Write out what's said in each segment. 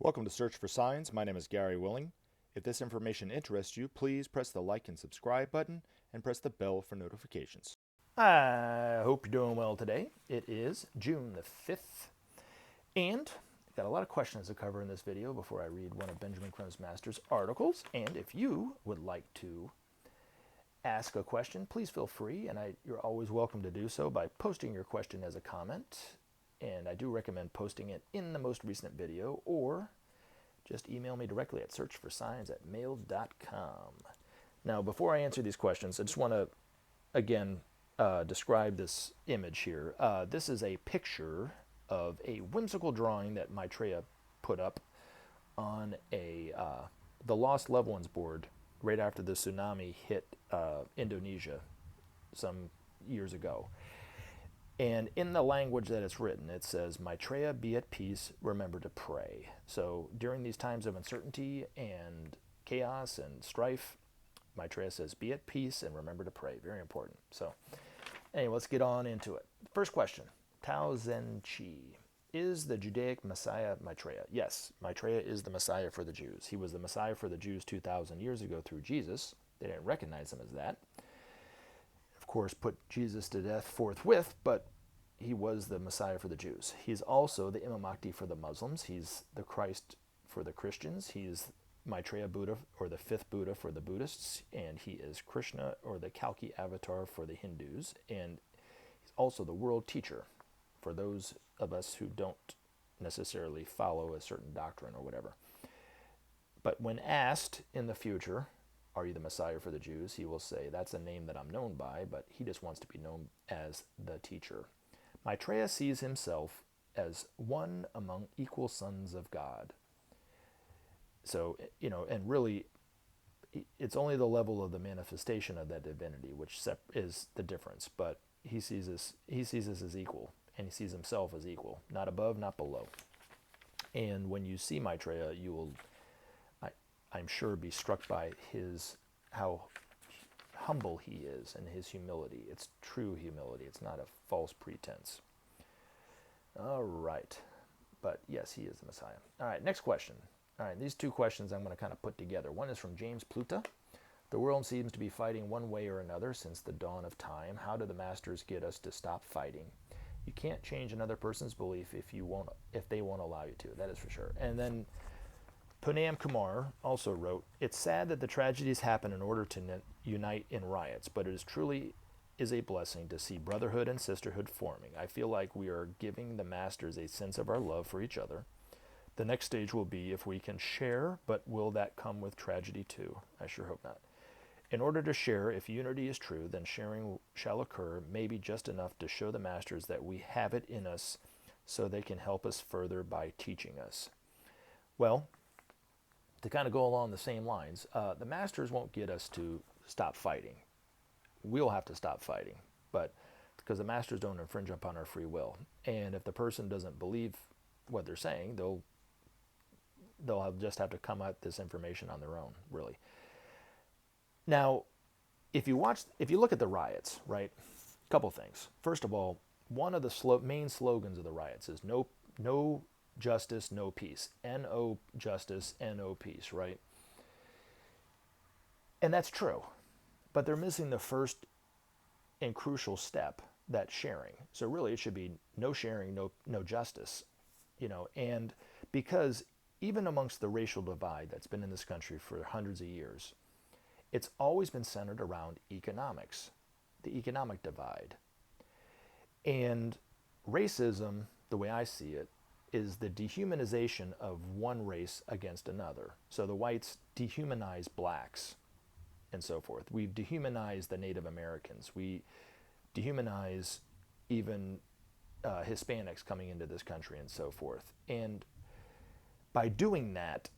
Welcome to Search for Signs. My name is Gary Willing. If this information interests you, please press the like and subscribe button and press the bell for notifications. I hope you're doing well today. It is June the 5th, and I've got a lot of questions to cover in this video before I read one of Benjamin Creme's master's articles. And if you would like to ask a question, please feel free, and you're always welcome to do so by posting your question as a comment. And I do recommend posting it in the most recent video, or just email me directly at searchforsigns@mail.com. Now, before I answer these questions, I just want to, again, describe this image here. This is a picture of a whimsical drawing that Maitreya put up on the Lost Loved Ones board right after the tsunami hit Indonesia some years ago. And in the language that it's written, it says, Maitreya, be at peace, remember to pray. So during these times of uncertainty and chaos and strife, Maitreya says, be at peace and remember to pray. Very important. So anyway, let's get on into it. First question, Tao Zen Chi. Is the Judaic Messiah Maitreya? Yes, Maitreya is the Messiah for the Jews. He was the Messiah for the Jews 2,000 years ago through Jesus. They didn't recognize him as that. Of course, put Jesus to death forthwith, but he was the Messiah for the Jews. He's also the Imam Mahdi for the Muslims. He's the Christ for the Christians. He's Maitreya Buddha, or the fifth Buddha for the Buddhists, and he is Krishna, or the Kalki avatar for the Hindus, and he's also the world teacher for those of us who don't necessarily follow a certain doctrine or whatever. But when asked in the future, are you the Messiah for the Jews? He will say, that's a name that I'm known by, but he just wants to be known as the teacher. Maitreya sees himself as one among equal sons of God. So, and really, it's only the level of the manifestation of that divinity which is the difference. But he sees us as equal, and he sees himself as equal, not above, not below. And when you see Maitreya, you will, I'm sure, be struck by how humble he is and his humility. It's true humility. It's not a false pretense. All right. But yes, he is the Messiah. All right, next question. All right, these two questions I'm going to kind of put together. One is from James Pluta. The world seems to be fighting one way or another since the dawn of time. How do the masters get us to stop fighting? You can't change another person's belief if they won't allow you to. That is for sure. And then Punam Kumar also wrote, it's sad that the tragedies happen in order to unite in riots, but it truly is a blessing to see brotherhood and sisterhood forming. I feel like we are giving the masters a sense of our love for each other. The next stage will be if we can share, but will that come with tragedy too? I sure hope not. In order to share, if unity is true, then sharing shall occur, maybe just enough to show the masters that we have it in us so they can help us further by teaching us. Well, to kind of go along the same lines, the masters won't get us to stop fighting. We'll have to stop fighting, but because the masters don't infringe upon our free will. And if the person doesn't believe what they're saying, they'll just have to come at this information on their own, really. Now, if you look at the riots, right, a couple things. First of all, one of the main slogans of the riots is no justice, no peace. N-O justice, N-O peace, right? And that's true. But they're missing the first and crucial step, that sharing. So really it should be no sharing, no justice. And because even amongst the racial divide that's been in this country for hundreds of years, it's always been centered around economics, the economic divide. And racism, the way I see it, is the dehumanization of one race against another. So the whites dehumanize blacks and so forth. We've dehumanized the Native Americans. We dehumanize even Hispanics coming into this country and so forth. And by doing that,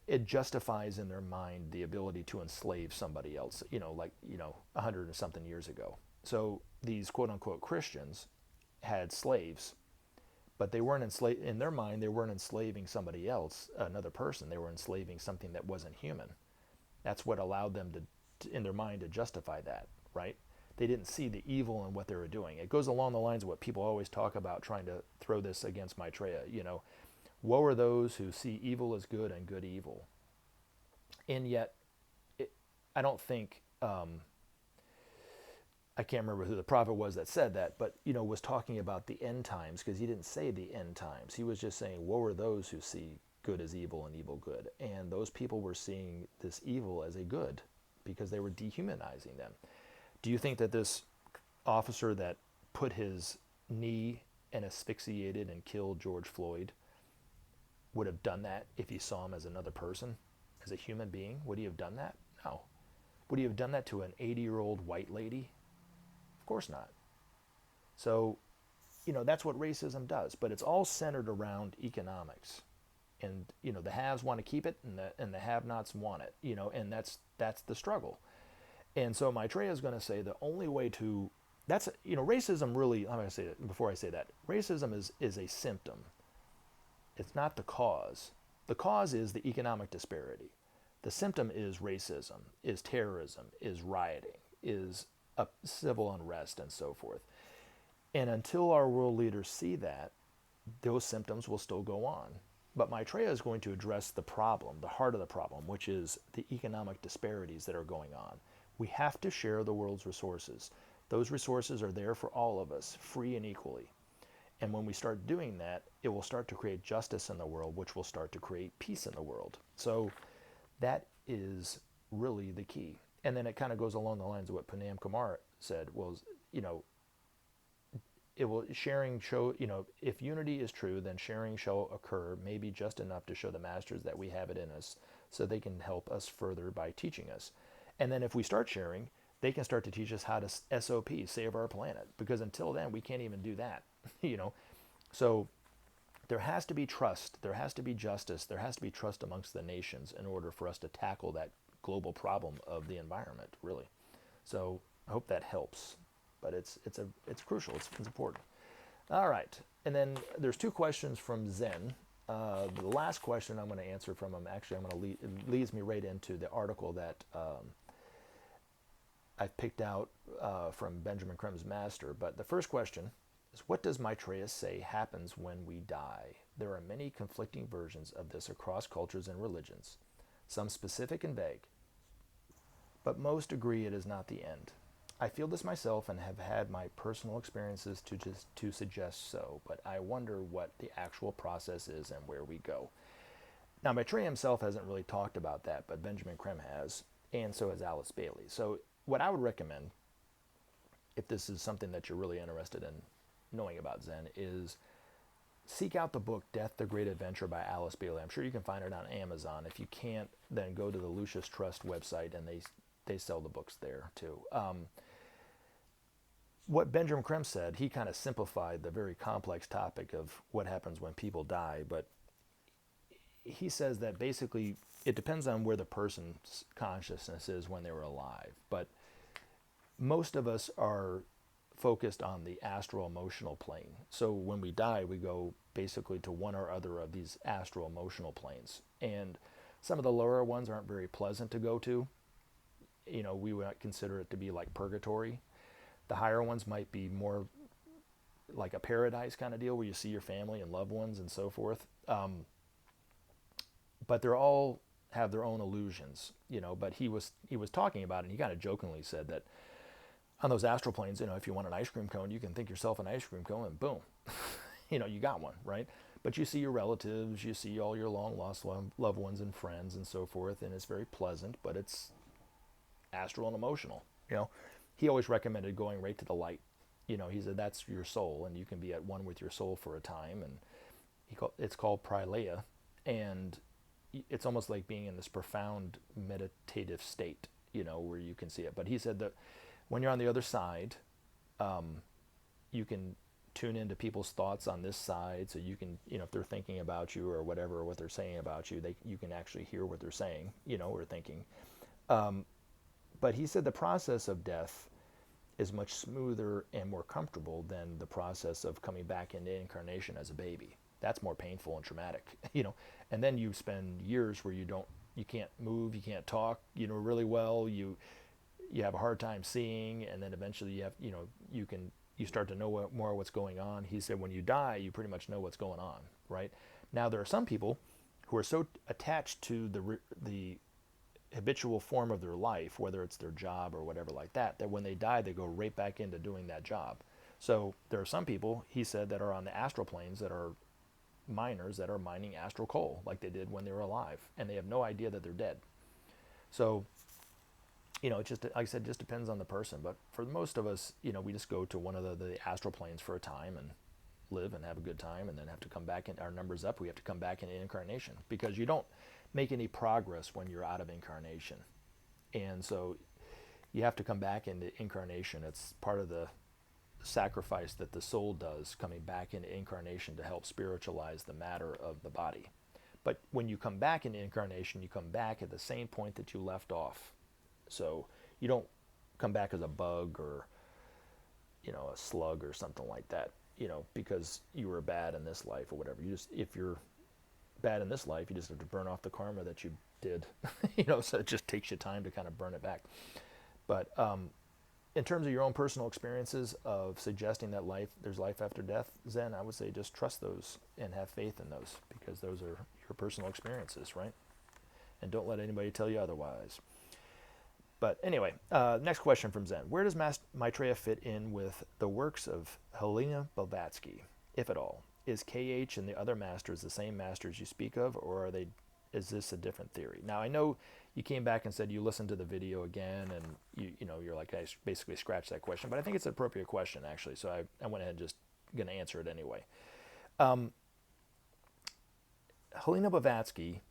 it justifies in their mind the ability to enslave somebody else, 100 and something years ago. So these quote-unquote Christians had slaves, but they weren't enslaved. In their mind, they weren't enslaving somebody else, another person. They were enslaving something that wasn't human. That's what allowed them to, in their mind, to justify that, right? They didn't see the evil in what they were doing. It goes along the lines of what people always talk about, trying to throw this against Maitreya, Woe are those who see evil as good and good evil. And yet, I don't think, I can't remember who the prophet was that said that, but, was talking about the end times, because he didn't say the end times. He was just saying, woe are those who see good as evil and evil good. And those people were seeing this evil as a good because they were dehumanizing them. Do you think that this officer that put his knee and asphyxiated and killed George Floyd would have done that if he saw him as another person, as a human being? Would he have done that? No. Would he have done that to an 80-year-old white lady? Of course not. So, that's what racism does, but it's all centered around economics. And, the haves want to keep it, and the have-nots want it, and that's the struggle. And so Maitreya is going to say the only way to, racism really, I'm going to say it before I say that, racism is a symptom. It's not the cause. The cause is the economic disparity. The symptom is racism, is terrorism, is rioting, is civil unrest, and so forth. And until our world leaders see that, those symptoms will still go on. But Maitreya is going to address the problem, the heart of the problem, which is the economic disparities that are going on. We have to share the world's resources. Those resources are there for all of us, free and equally. And when we start doing that, it will start to create justice in the world, which will start to create peace in the world. So that is really the key. And then it kind of goes along the lines of what Panam Kumar said, was, it will sharing show, if unity is true, then sharing shall occur, maybe just enough to show the masters that we have it in us, so they can help us further by teaching us. And then if we start sharing, they can start to teach us how to SOP, save our planet, because until then we can't even do that, So there has to be trust, there has to be justice, there has to be trust amongst the nations in order for us to tackle that global problem of the environment, really. So I hope that helps. But it's crucial. It's important. All right, and then there's two questions from Zen. The last question I'm going to answer from him, actually, it leads me right into the article that I've picked out from Benjamin Creme's master. But the first question is, what does Maitreya say happens when we die? There are many conflicting versions of this across cultures and religions, some specific and vague, but most agree it is not the end. I feel this myself and have had my personal experiences to suggest so, but I wonder what the actual process is and where we go. Now, Maitreya himself hasn't really talked about that, but Benjamin Creme has, and so has Alice Bailey. So what I would recommend, if this is something that you're really interested in knowing about Zen, is seek out the book Death, the Great Adventure by Alice Bailey. I'm sure you can find it on Amazon. If you can't, then go to the Lucius Trust website, and they sell the books there too. What Benjamin Creme said, he kind of simplified the very complex topic of what happens when people die, but he says that basically it depends on where the person's consciousness is when they were alive. But most of us are focused on the astral emotional plane. So when we die, we go basically to one or other of these astral emotional planes. And some of the lower ones aren't very pleasant to go to. We would consider it to be like purgatory. The higher ones might be more like a paradise kind of deal, where you see your family and loved ones and so forth. But they're all have their own illusions, But he was talking about it, and he kind of jokingly said that on those astral planes, if you want an ice cream cone, you can think yourself an ice cream cone, and boom, you got one, right? But you see your relatives, you see all your long lost loved ones and friends and so forth, and it's very pleasant, but it's astral and emotional. He always recommended going right to the light. He said that's your soul, and you can be at one with your soul for a time. And it's called pralaya, and it's almost like being in this profound meditative state, where you can see it. But he said that when you're on the other side, you can tune into people's thoughts on this side, so you can, if they're thinking about you or whatever, or what they're saying about you, you can actually hear what they're saying, or thinking. But he said the process of death is much smoother and more comfortable than the process of coming back into incarnation as a baby. That's more painful and traumatic, And then you spend years where you can't move, you can't talk, really well. You have a hard time seeing, and then eventually you have, you start to know more what's going on. He said when you die, you pretty much know what's going on, right? Now, there are some people who are so attached to the habitual form of their life, whether it's their job or whatever like that, that when they die, they go right back into doing that job. So there are some people, he said, that are on the astral planes that are miners that are mining astral coal like they did when they were alive, and they have no idea that they're dead. So, it just, like I said, just depends on the person. But for most of us, we just go to one of the astral planes for a time and live and have a good time, and then have to come back, and our numbers up, we have to come back into incarnation, because you don't make any progress when you're out of incarnation. And so you have to come back into incarnation. It's part of the sacrifice that the soul does, coming back into incarnation to help spiritualize the matter of the body. But when you come back into incarnation, you come back at the same point that you left off. So you don't come back as a bug or a slug or something like that, because you were bad in this life or whatever. If you're bad in this life, you just have to burn off the karma that you did, so it just takes you time to kind of burn it back. But in terms of your own personal experiences of suggesting that there's life after death, Zen, I would say just trust those and have faith in those, because those are your personal experiences, right? And don't let anybody tell you otherwise. But anyway, next question from Zen. Where does Maitreya fit in with the works of Helena Blavatsky, if at all? Is KH and the other masters the same masters you speak of, or is this a different theory? Now, I know you came back and said you listened to the video again, and you're like, I basically scratched that question, but I think it's an appropriate question, actually, so I went ahead and just going to answer it anyway. Helena Blavatsky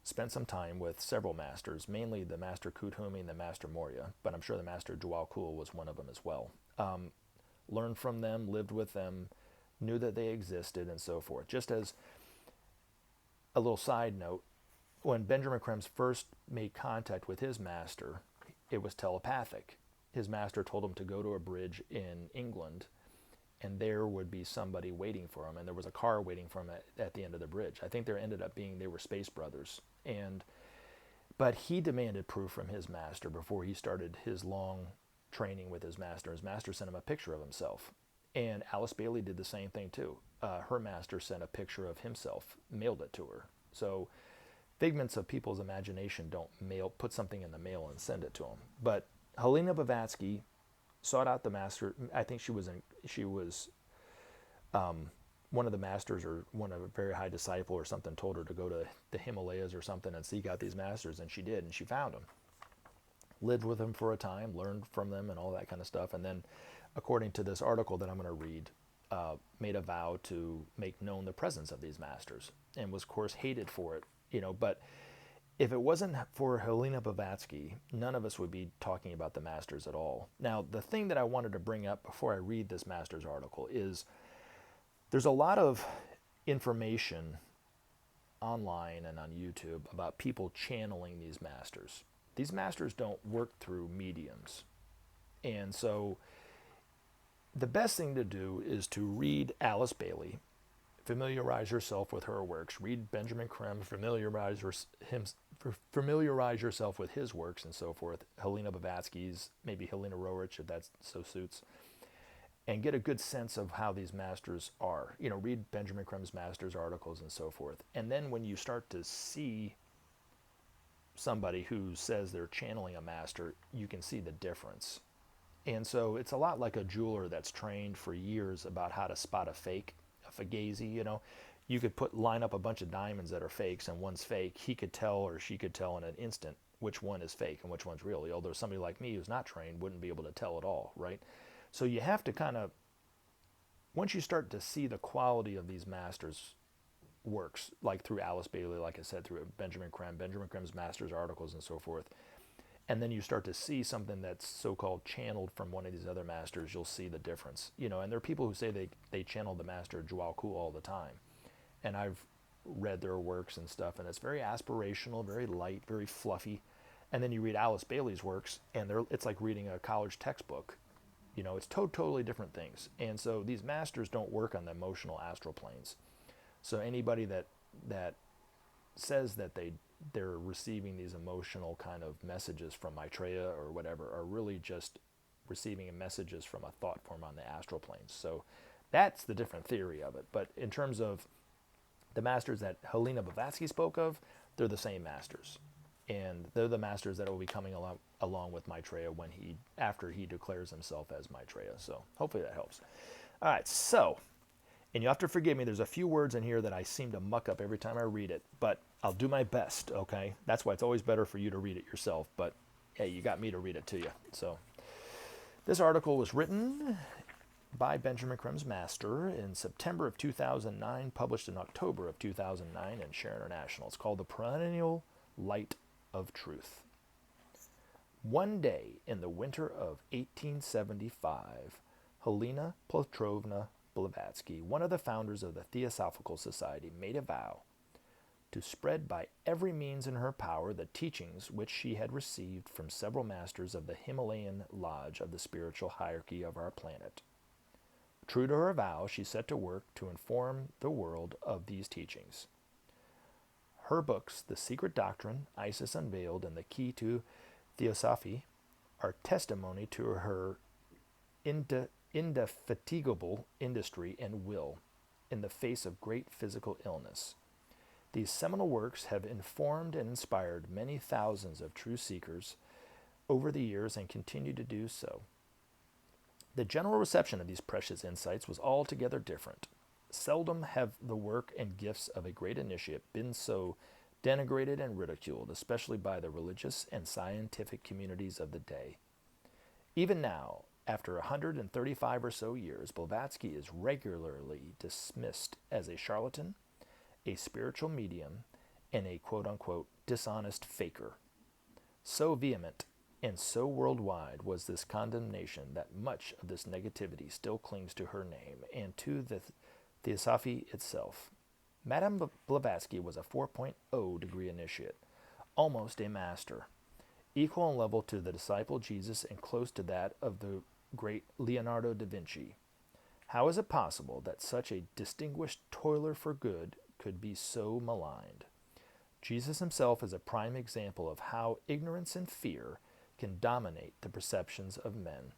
spent some time with several masters, mainly the Master Kuthumi and the Master Morya, but I'm sure the Master Djwhal Khul was one of them as well. Learned from them, lived with them, knew that they existed, and so forth. Just as a little side note, when Benjamin Creme first made contact with his master, it was telepathic. His master told him to go to a bridge in England, and there would be somebody waiting for him, and there was a car waiting for him at the end of the bridge. I think they were space brothers. But he demanded proof from his master before he started his long training with his master. His master sent him a picture of himself. And Alice Bailey did the same thing too. Her master sent a picture of himself, mailed it to her. So figments of people's imagination don't put something in the mail and send it to them. But Helena Blavatsky sought out the master. I think she was one of the masters, or one of a very high disciple or something, told her to go to the Himalayas or something and seek out these masters, and she did, and she found them. Lived with them for a time, learned from them and all that kind of stuff, and then, according to this article that I'm going to read, made a vow to make known the presence of these masters, and was, of course, hated for it. But if it wasn't for Helena Blavatsky, none of us would be talking about the masters at all. Now, the thing that I wanted to bring up before I read this masters article is there's a lot of information online and on YouTube about people channeling these masters. These masters don't work through mediums. And so the best thing to do is to read Alice Bailey, familiarize yourself with her works, read Benjamin Creme, familiarize yourself with his works and so forth, Helena Blavatsky's, maybe Helena Roerich, if that so suits, and get a good sense of how these masters are. Read Benjamin Creme's masters articles and so forth. And then when you start to see somebody who says they're channeling a master, you can see the difference. And so it's a lot like a jeweler that's trained for years about how to spot a fake, a fugazi. You could line up a bunch of diamonds that are fakes and one's fake. He could tell, or she could tell in an instant which one is fake and which one's real. Although somebody like me who's not trained wouldn't be able to tell at all, right? So you have to kind of, once you start to see the quality of these masters' works, like through Alice Bailey, like I said, through Benjamin Creme's masters articles and so forth, and then you start to see something that's so-called channeled from one of these other masters, you'll see the difference. And there are people who say they channel the master Djwhal Khul all the time. And I've read their works and stuff, and it's very aspirational, very light, very fluffy. And then you read Alice Bailey's works, and it's like reading a college textbook. It's totally different things. And so these masters don't work on the emotional astral planes. So anybody that says that they're receiving these emotional kind of messages from Maitreya or whatever are really just receiving messages from a thought form on the astral planes. So that's the different theory of it. But in terms of The masters that Helena Blavatsky spoke of, they're the same masters. And they're the masters that will be coming along with Maitreya after he declares himself as Maitreya. So hopefully that helps. All right, so, and you have to forgive me, there's a few words in here that I seem to muck up every time I read it, but I'll do my best, okay? That's why it's always better for you to read it yourself, but hey, you got me to read it to you. So this article was written by Benjamin Creme's master in September of 2009, published in October of 2009 in Share International. It's called The Perennial Light of Truth. One day in the winter of 1875, Helena Petrovna Blavatsky, one of the founders of the Theosophical Society, made a vow to spread by every means in her power the teachings which she had received from several masters of the Himalayan lodge of the spiritual hierarchy of our planet. True to her vow, she set to work to inform the world of these teachings. Her books, The Secret Doctrine, Isis Unveiled, and The Key to Theosophy, are testimony to her indefatigable industry and will in the face of great physical illness. These seminal works have informed and inspired many thousands of true seekers over the years and continue to do so. The general reception of these precious insights was altogether different. Seldom have the work and gifts of a great initiate been so denigrated and ridiculed, especially by the religious and scientific communities of the day. Even now, after 135 or so years, Blavatsky is regularly dismissed as a charlatan, a spiritual medium, and a quote-unquote dishonest faker. So vehement and so worldwide was this condemnation that much of this negativity still clings to her name and to the Theosophy itself. Madame Blavatsky was a 4.0 degree initiate, almost a master, equal in level to the disciple Jesus and close to that of the great Leonardo da Vinci. How is it possible that such a distinguished toiler for good could be so maligned? Jesus himself is a prime example of how ignorance and fear can dominate the perceptions of men.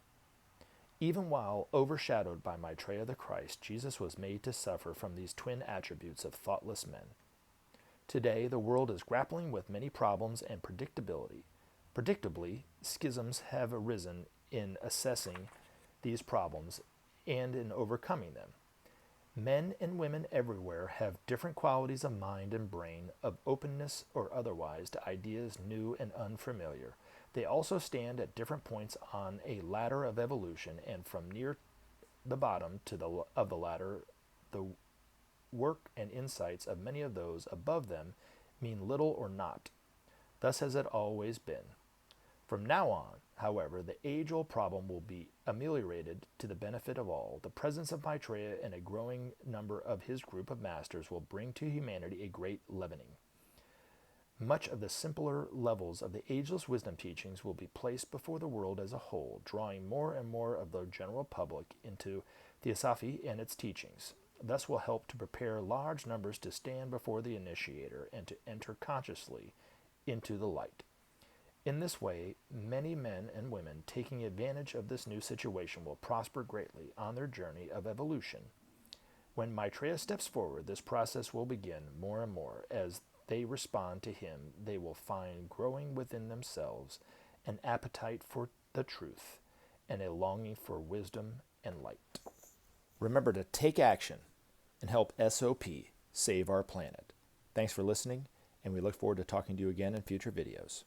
Even while overshadowed by Maitreya the Christ, Jesus was made to suffer from these twin attributes of thoughtless men. Today, the world is grappling with many problems and predictably, schisms have arisen in assessing these problems and in overcoming them. Men and women everywhere have different qualities of mind and brain, of openness or otherwise to ideas new and unfamiliar. They also stand at different points on a ladder of evolution, and from near the bottom of the ladder, the work and insights of many of those above them mean little or not. Thus has it always been. From now on, however, the age-old problem will be ameliorated to the benefit of all. The presence of Maitreya and a growing number of his group of masters will bring to humanity a great leavening. Much of the simpler levels of the ageless wisdom teachings will be placed before the world as a whole, drawing more and more of the general public into Theosophy and its teachings. Thus will help to prepare large numbers to stand before the initiator and to enter consciously into the light. In this way, many men and women taking advantage of this new situation will prosper greatly on their journey of evolution. When Maitreya steps forward, this process will begin more and more. As they respond to him, they will find growing within themselves an appetite for the truth and a longing for wisdom and light. Remember to take action and help SOP save our planet. Thanks for listening, and we look forward to talking to you again in future videos.